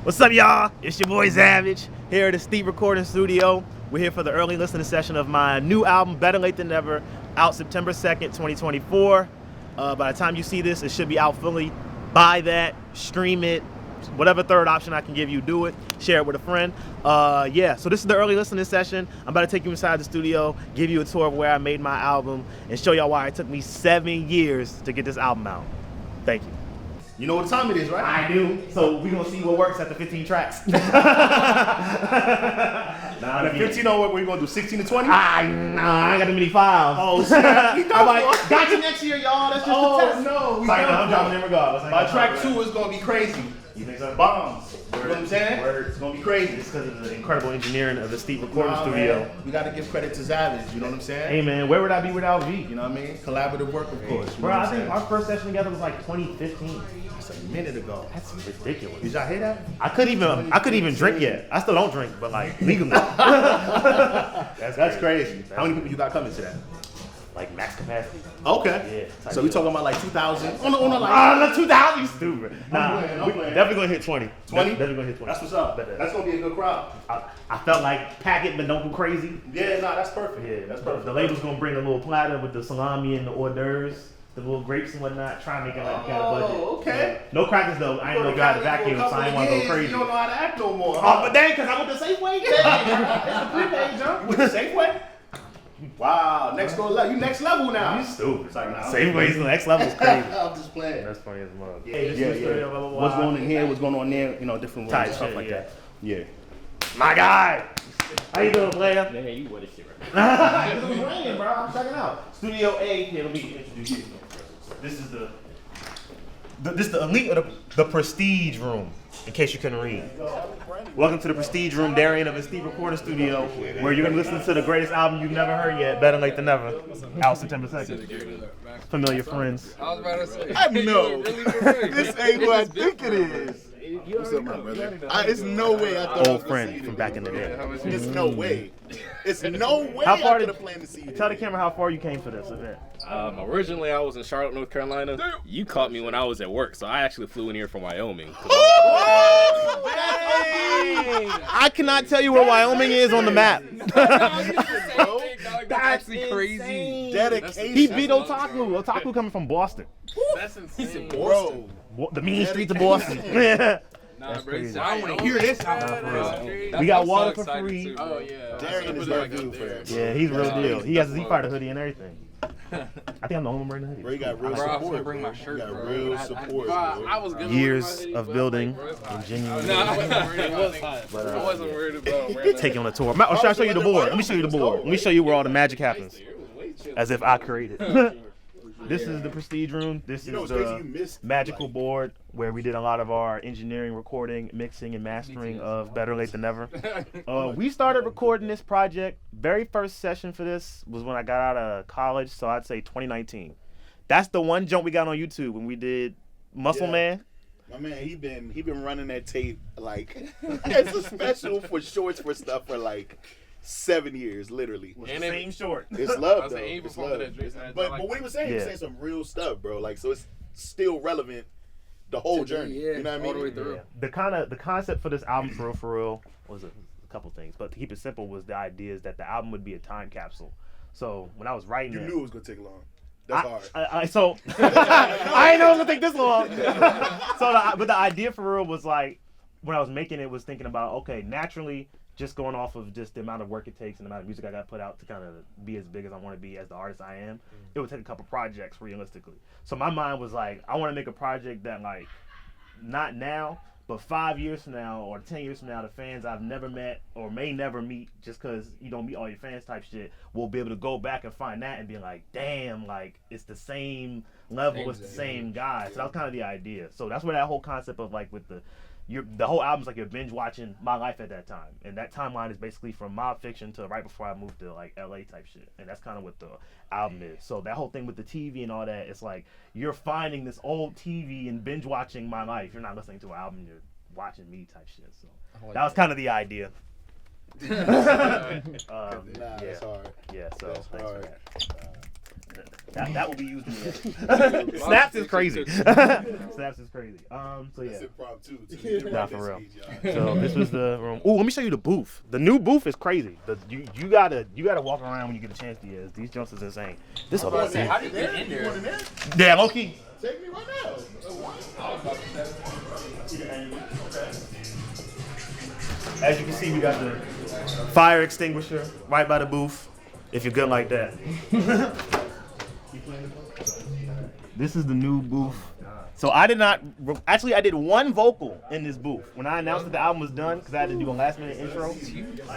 What's up, y'all? It's your boy ZAVAGE here at Aesthete Recording Studio. We're here for the early listening session of my new album, Better Late Than Never, out September 2nd, 2024. By the time you see this, it should be out fully. Buy that, stream it, whatever third option I can give you, do it. Share it with a friend. Yeah, so this is the early listening session. I'm about to take you inside the studio, give you a tour of where I made my album, and show y'all why it took me 7 years to get this album out. Thank you. You know what time it is, right? I do. So we're gonna see what works after 15 tracks. Nah, the 15 on what we're gonna do, 16 to 20? I ain't got too many files. Oh, shit. I'm like, got you next year, y'all. That's just the test. No, Sorry, no, I'm dropping in regardless. By track 2 is gonna be crazy. You think so? Bombs. You know what I'm saying? It's gonna be crazy. It's because of the incredible engineering of the Aesthete Recording Studio. Man. We gotta give credit to ZAVAGE, you know what I'm saying? Hey man, where would I be without V? You know what I mean? Collaborative work, of course. Bro, I think our first session together was like 2015. That's a minute ago. That's ridiculous. Did y'all hear that? I couldn't even drink yet. I still don't drink, but like legally. That's crazy. How many people you got coming to that? Like max capacity. Okay. Yeah. So we talking about like 2,000? On the like. Ah, 2,000, you stupid. Nah, I'm we playing. definitely gonna hit 20. 20? Definitely gonna hit 20. That's what's up. That's gonna be a good crowd. I felt like pack it, but don't go crazy. Yeah, nah, that's perfect. Yeah, That's perfect. The label's gonna bring a little platter with the salami and the hors d'oeuvres, the little grapes and whatnot. Try and make it like kind of budget. Oh, okay. Yeah. No crackers though. I ain't no guy to vacuum, so I ain't want to go crazy. You don't know how to act no more. Oh, but dang, cause I went to Safeway. It's the prepaid jump. You went to Safeway? Wow, next level. You next level now. You stupid. It's like, nah, Safeway's the next level is crazy. I'm just playing. That's funny as mug. Yeah. What's going on here? What's going on there? You know, different Type ways, stuff shit, like yeah. that. Yeah. My guy. How you doing, player? Man, you what a shit right It was raining, bro. I'm checking out. Studio A. Here, let me introduce you. This is the elite of the prestige room. In case you couldn't read. Welcome to the prestige room, Darian of Aesthete Recording Studio, where you're gonna listen to the greatest album you've never heard yet, Better Late Than Never, out September 2nd. Familiar friends. I was about to say. I know. This ain't who I think it is. What's up, my brother? It's no way I thought. Old friend from back in the day. It's no way. It's no way How far I did could have planned to see you. Tell the camera how far you came for this event. Originally, I was in Charlotte, North Carolina. You caught me when I was at work, so I actually flew in here from Wyoming. I cannot tell you where Wyoming is on the map. That's actually crazy. Dedication. He beat Otaku. Otaku coming from Boston. That's insane. Bro. The mean streets of Boston. Yeah. Nah, bro, crazy. I want to hear this album. We got water for free. Oh, yeah. Darian is that dude for that. Yeah, he's real deal. He has a Z-Fighter hoodie and everything. I think I'm the only one wearing the hoodie. Bro, you got real Bro, I was support. gonna bring my bro. shirt, You got bro. real support. bro. I was gonna Years wear my of hoodie, building but I'm like, and genuine. bro, I wasn't worried about it. But, I wasn't worried about wearing Take you on a tour. Should I show you the board? Let me show you the board. Let me show you where all the magic happens. As if I created. This is the prestige room. This You know is what's crazy? the You missed magical board where we did a lot of our engineering, recording, mixing, and mastering of Better Late Than Never. We started recording this project. Very first session for this was when I got out of college, so I'd say 2019. That's the one jump we got on YouTube when we did Muscle Yeah. Man. My man, he been running that tape like as a special for shorts for stuff for like 7 years, literally. And same short. It's love, I was though. like, even It's before love. that drink, But what he was saying, he was Yeah. saying some real stuff, bro. Like, so it's still relevant the whole journey. You know what I mean? all the way through. Yeah. The concept for this album, for real, was a couple things. But to keep it simple, was the idea is that the album would be a time capsule. So when I was writing You it, knew it was gonna take long. That's hard. I ain't know it was gonna take this long. But the idea for real was like, when I was making it, was thinking about, okay, naturally, just going off of just the amount of work it takes and the amount of music I got to put out to kind of be as big as I want to be as the artist I am, it would take a couple projects realistically. So my mind was like, I want to make a project that, like, not now, but 5 years from now or 10 years from now, the fans I've never met or may never meet, just because you don't meet all your fans type shit, will be able to go back and find that and be like, damn, like, it's the same level, it's the same guy. So that was kind of the idea. So that's where that whole concept of, like, with the whole album's like you're binge watching my life at that time, and that timeline is basically from Mob Fiction to right before I moved to like LA type shit, and that's kind of what the album is. So that whole thing with the TV and all that, it's like you're finding this old TV and binge watching my life. You're not listening to an album, you're watching me type shit. So that was kind of the idea. Nah, Yeah, that's hard. yeah. So That's thanks for hard. that. That will be used in the edit. Snaps is crazy. Snaps is crazy. So yeah. That's impromptu too. Nah, for real. So this was the room. Ooh, let me show you the booth. The new booth is crazy. You gotta walk around when you get a chance to. Yes, these jumps is insane. This whole thing. How did you get in there? Yeah, low key. Take me right now. As you can see, we got the fire extinguisher right by the booth. If you're good like that. This is the new booth. So I did I did one vocal in this booth. When I announced that the album was done, because I had to do a last minute intro,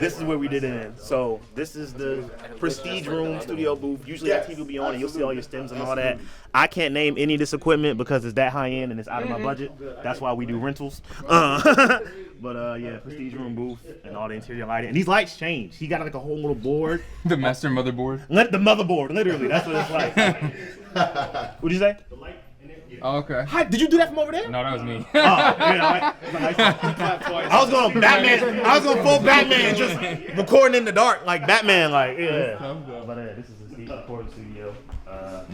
this is where we did it in. So this is the Prestige Room studio booth. Usually that TV will be on and you'll see all your stems and all that. I can't name any of this equipment because it's that high end and it's out of my budget. That's why we do rentals. But yeah, Prestige Room booth and all the interior lighting. And these lights change. He got like a whole little board. The master motherboard. The motherboard, literally. That's what it's like. What'd you say? Oh, okay. Hi, did you do that from over there? No, that was me. I was going Batman. I was going full Batman, just recording in the dark like Batman, like yeah. But this is the Aesthete Recording Studio.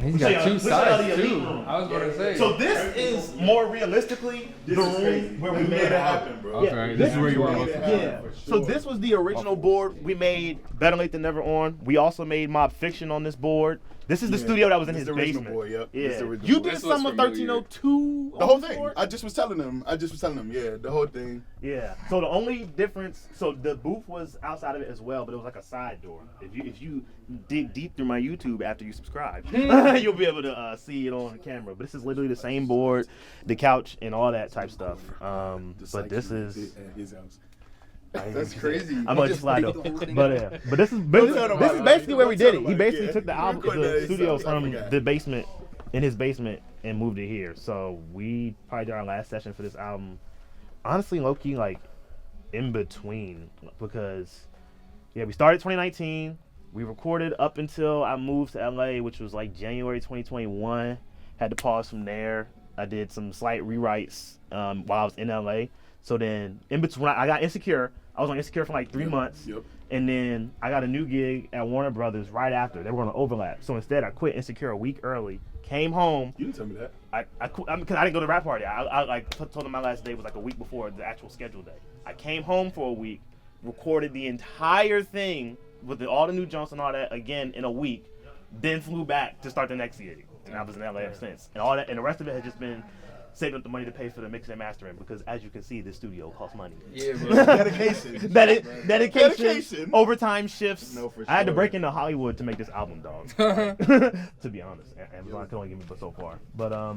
He's got two sides too. I was gonna say. So this is more realistically the room where we made it happen, bro. Okay, this is where you were most of the time. Yeah. So this was the original board we made. Better Late Than Never On. We also made Mob Fiction on this board. This is the studio that was in his basement. Boy, yep. Yeah. This the original You boy. did This some looks of familiar. 1302. The whole on this thing. board? I just was telling them. Yeah, the whole thing. Yeah. So the only difference, so the booth was outside of it as well, but it was like a side door. If you dig deep through my YouTube after you subscribe, you'll be able to see it on camera. But this is literally the same board, the couch, and all that type stuff. But this is. at his house. That's crazy. I'm gonna just slide though. But this is basically where we did it. He basically took the album, the studio from the basement, in his basement, and moved it here. So we probably did our last session for this album. Honestly, low key, like in between, because yeah, we started 2019. We recorded up until I moved to LA, which was like January 2021. Had to pause from there. I did some slight rewrites while I was in LA. So then, in between, I got Insecure. I was on Insecure for like 3 months. Yep. And then I got a new gig at Warner Brothers right after. They were going to overlap. So instead, I quit Insecure a week early. Came home. You didn't tell me that. I quit because I didn't go to the rap party. I like told them my last day was like a week before the actual scheduled day. I came home for a week, recorded the entire thing with all the new jumps and all that again in a week, then flew back to start the next gig. And I was in LA ever since. And all that, and the rest of it had just been saving up the money to pay for the mixing and mastering because, as you can see, this studio costs money. Yeah, bro. Dedication. Dedication. Overtime shifts. No, for I had to sure. break into Hollywood to make this album, dog. To be honest, Amazon can only give me so far. But I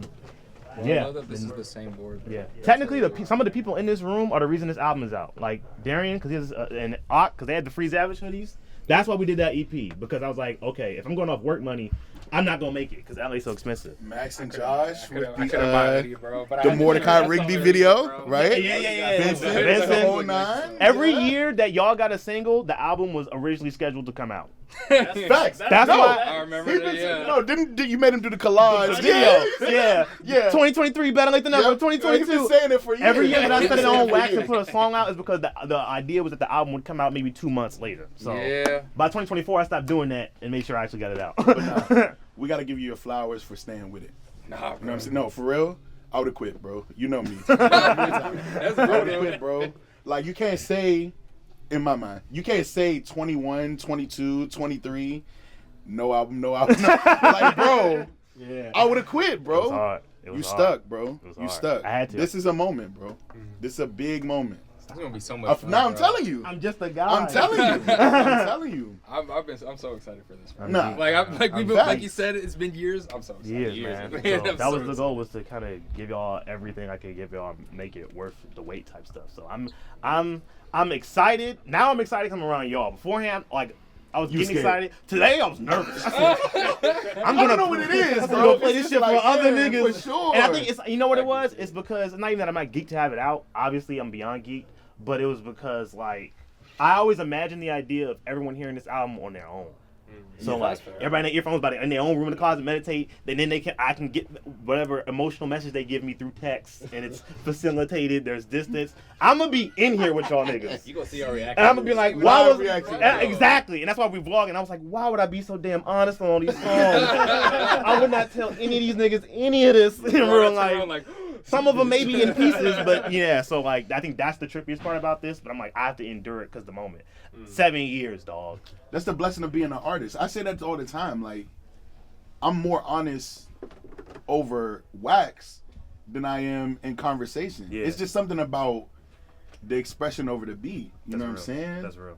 yeah. love that this is the same board. Yeah. Technically, some of the people in this room are the reason this album is out. Like Darian, because he has and Ock, because they had the free ZAVAGE hoodies. That's why we did that EP, because I was like, okay, if I'm going off work money, I'm not gonna make it because LA's so expensive. Max and Josh with I could've bought a hoodie, bro, but I the had to Mordecai do Rigby something, video, bro. right? Yeah. Vincent, Vincent. the whole nine. Every Yeah. year that y'all got a single, the album was originally scheduled to come out. Facts. That's no. why. I remember that, yeah. No, didn't you made him do the collage? Video. Yeah. Yeah. 2023 Better Late Than Never. Yep. 2022. He's been saying it for years. Every year that I set it on wax and and put a song out is because the idea was that the album would come out maybe 2 months later. So Yeah. by 2024, I stopped doing that and made sure I actually got it out. We got to give you your flowers for staying with it. Nah, You know what bro. I'm saying? No, for real, I would have quit, bro. You know me. That's I would bro, have quit, bro. Like, you can't say, in my mind, you can't say 21, 22, 23, no album. Like, bro, Yeah. I would have quit, It was bro. hard. It was You hard. stuck, bro. It was You hard. stuck. I had to. This is a moment, bro. This is a big moment. It's gonna be so much fun. Now I'm bro. telling you. I'm just a guy. I'm telling you. I'm telling you. I'm so excited for this. Bro. Nah. Like you said, it's been years. I'm so excited. Years, man. Man, So I'm that so was the excited. goal, was to kind of give y'all everything I could give y'all, make it worth the wait type stuff. So I'm excited. Now I'm excited coming around y'all. Beforehand, like I was getting scared. excited. Today I was nervous. I said, I'm gonna know what it is, I'm bro. gonna play It's this just shit like, for other yeah, niggas. for sure. And I think it's, you know what it was? It's because, not even that I'm not geeked to have it out. Obviously I'm beyond geeked, but it was because like I always imagined the idea of everyone hearing this album on their own. So like everybody in their earphones, about it, in their own room in the closet, meditate. And then I can get whatever emotional message they give me through text, and it's facilitated. There's distance. I'm gonna be in here with y'all niggas. You gonna see our reaction. And I'm gonna be like, why was reaction. exactly? And that's why we vlog. And I was like, why would I be so damn honest on all these songs? I would not tell any of these niggas any of this in real life. Some of them may be in pieces, but yeah. So like, I think that's the trippiest part about this. But I'm like, I have to endure it because the moment. 7 years, dog. That's the blessing of being an artist. I say that all the time. Like, I'm more honest over wax than I am in conversation. Yeah. It's just something about the expression over the beat. You know what I'm saying? That's real.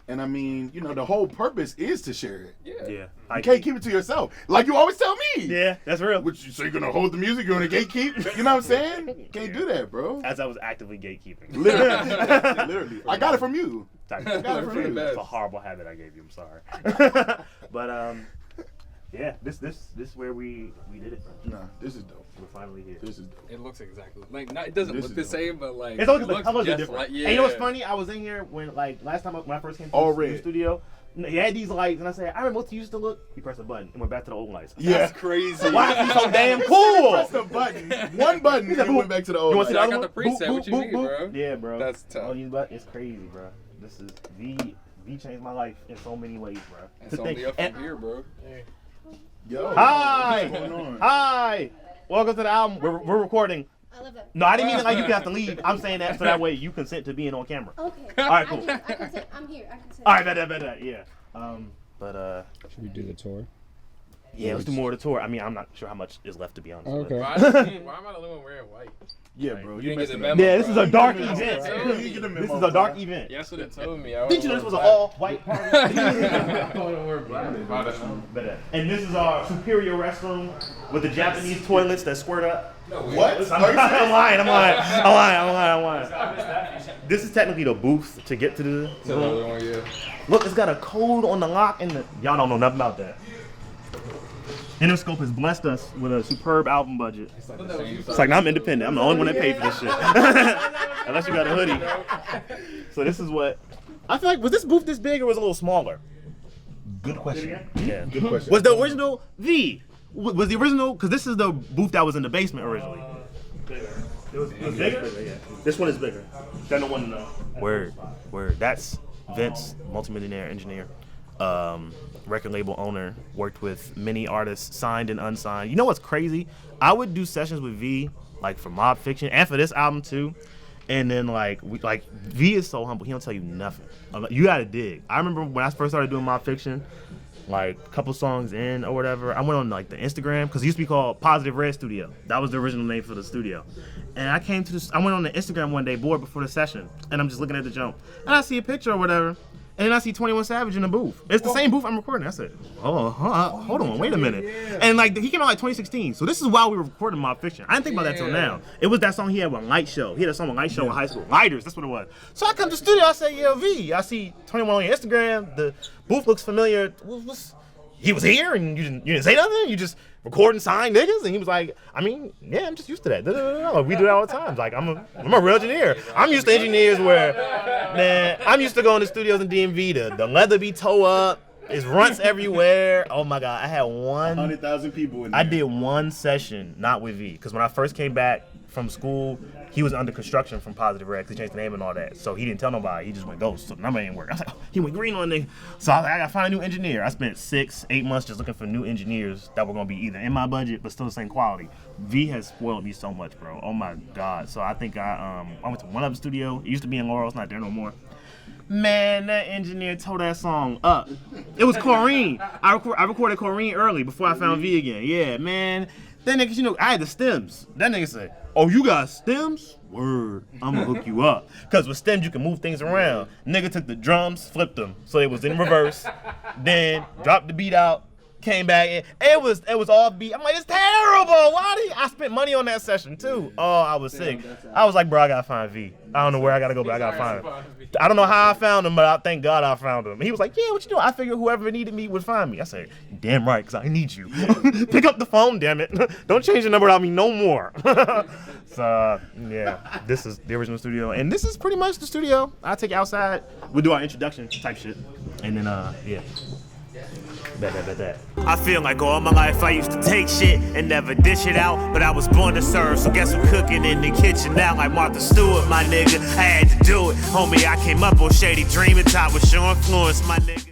And I mean, you know, the whole purpose is to share it. Yeah. You can't keep it to yourself. Like you always tell me. Yeah, that's real. So you're gonna hold the music, you're gonna gatekeep? You know what I'm saying? Can't do that, bro. As I was actively gatekeeping. Literally. Literally. I got it from you. Sorry. I got it from you. It's a horrible habit I gave you. I'm sorry. But yeah, this is where we did it, bro. Nah, this is dope. We're finally here. This is dope. It looks exactly like it doesn't This look is the dope. same, but like It's always it the looks colors are just different. like, yeah. And you know what's funny? I was in here when last time when I first came to All the red. studio. He had these lights, and I said, I remember what you used to look. He pressed a button and went back to the old lights. Yeah. That's crazy. Why is he so damn cool? Press the button. One button and it went back to the old. You want to see light. the I other got one? the preset. Boop, What you boop, mean, boop. bro? Yeah, bro. That's tough. All these buttons, it's crazy, bro. This is V changed my life in so many ways, bro. It's only up from here, bro. Yo, Hi. what's going on? Hi. Welcome to the album. We're recording. I love that. No, I didn't mean it like you have to leave. I'm saying that so that way you consent to being on camera. Okay. All right, cool. I can say, I'm here. I can say. All right, better, yeah. Should we do the tour? Yeah, let's do more of the tour. I mean, I'm not sure how much is left, to be honest. Okay. Why am I the only one wearing white? Yeah, bro. You didn't get the messing up. memo. Yeah, this is a dark Bro. event. Bro. You get the This memo, is a dark bro. event. Y'all should have told me. Didn't you know this was an all-white party? Black. And this is our superior restroom with the Japanese toilets that squirt up. What? I'm lying. This is technically the booth to get to the room. Look, it's got a code on the lock and the... Y'all don't know nothing about that. Interscope has blessed us with a superb album budget. It's like, now I'm independent. I'm the only one that paid for this shit. Unless you got a hoodie. So this is what... I feel like, was this booth this big or was it a little smaller? Good question. Yeah. Good question. Was the original was the original, because this is the booth that was in the basement originally. It was bigger? Yeah. This one is bigger than the one in the... Word. That's Vince, multimillionaire engineer, record label owner, worked with many artists, signed and unsigned. You know what's crazy? I would do sessions with V, like for Mob Fiction and for this album too. And then V is so humble, he don't tell you nothing. You gotta dig. I remember when I first started doing Mob Fiction, like a couple songs in or whatever, I went on like the Instagram, because it used to be called Positive Red Studio. That was the original name for the studio. And I went on the Instagram one day, bored before the session, and I'm just looking at the jump, and I see a picture or whatever, and then I see 21 Savage in the booth. It's the same booth I'm recording. I said, hold on, wait a minute. And like he came out like 2016, so this is while we were recording Mob Fiction. I didn't think about that till now. It was that song he had with Light Show. He had a song with Light Show in high school. Lighters, that's what it was. So I come to the studio, I say, yeah, V, I see 21 on your Instagram. The booth looks familiar. He was here and you didn't say nothing? You just recording signed niggas? And he was like, I mean, yeah, I'm just used to that. We do that all the time. Like, I'm a real engineer. I'm used to engineers where, man, I'm used to going to studios in DMV, the leather be toe up, there's runts everywhere. Oh my God, I had 100,000 people in there. I did one session, not with V, because when I first came back from school, he was under construction from Positive Red, because he changed the name and all that. So he didn't tell nobody. He just went ghost. So the number ain't work. I was like, oh, he went green on nigga. So I was like, I gotta find a new engineer. I spent 6-8 months just looking for new engineers that were gonna be either in my budget but still the same quality. V has spoiled me so much, bro. Oh my God. So I think I went to one other studio. It used to be in Laurel. It's not there no more. Man, that engineer tore that song up. It was Corrine. I recorded Corrine early before I found V again. Yeah, man. That nigga, you know, I had the stems. That nigga said, oh, you got stems? Word, I'm gonna hook you up. Because with stems, you can move things around. Nigga took the drums, flipped them, so it was in reverse. Then dropped the beat out, came back in. It was off beat. I'm like, it's terrible. Why do you? I spent money on that session too. Oh, I was sick. I was like, bro, I gotta find V. I don't know where I gotta go, but I gotta find him. I don't know how I found him, but I thank God I found him. He was like, yeah, what you doing? I figured whoever needed me would find me. I said, damn right, because I need you. Pick up the phone, damn it. Don't change the number without me no more. So, yeah, this is the original studio. And this is pretty much the studio. I'll take you outside. We'll do our introduction type shit. And then, yeah. Bet. I feel like all my life I used to take shit and never dish it out, but I was born to serve, so guess I'm cooking in the kitchen now like Martha Stewart, my nigga. I had to do it, homie. I came up on Shady Dream and top with your influence, my nigga.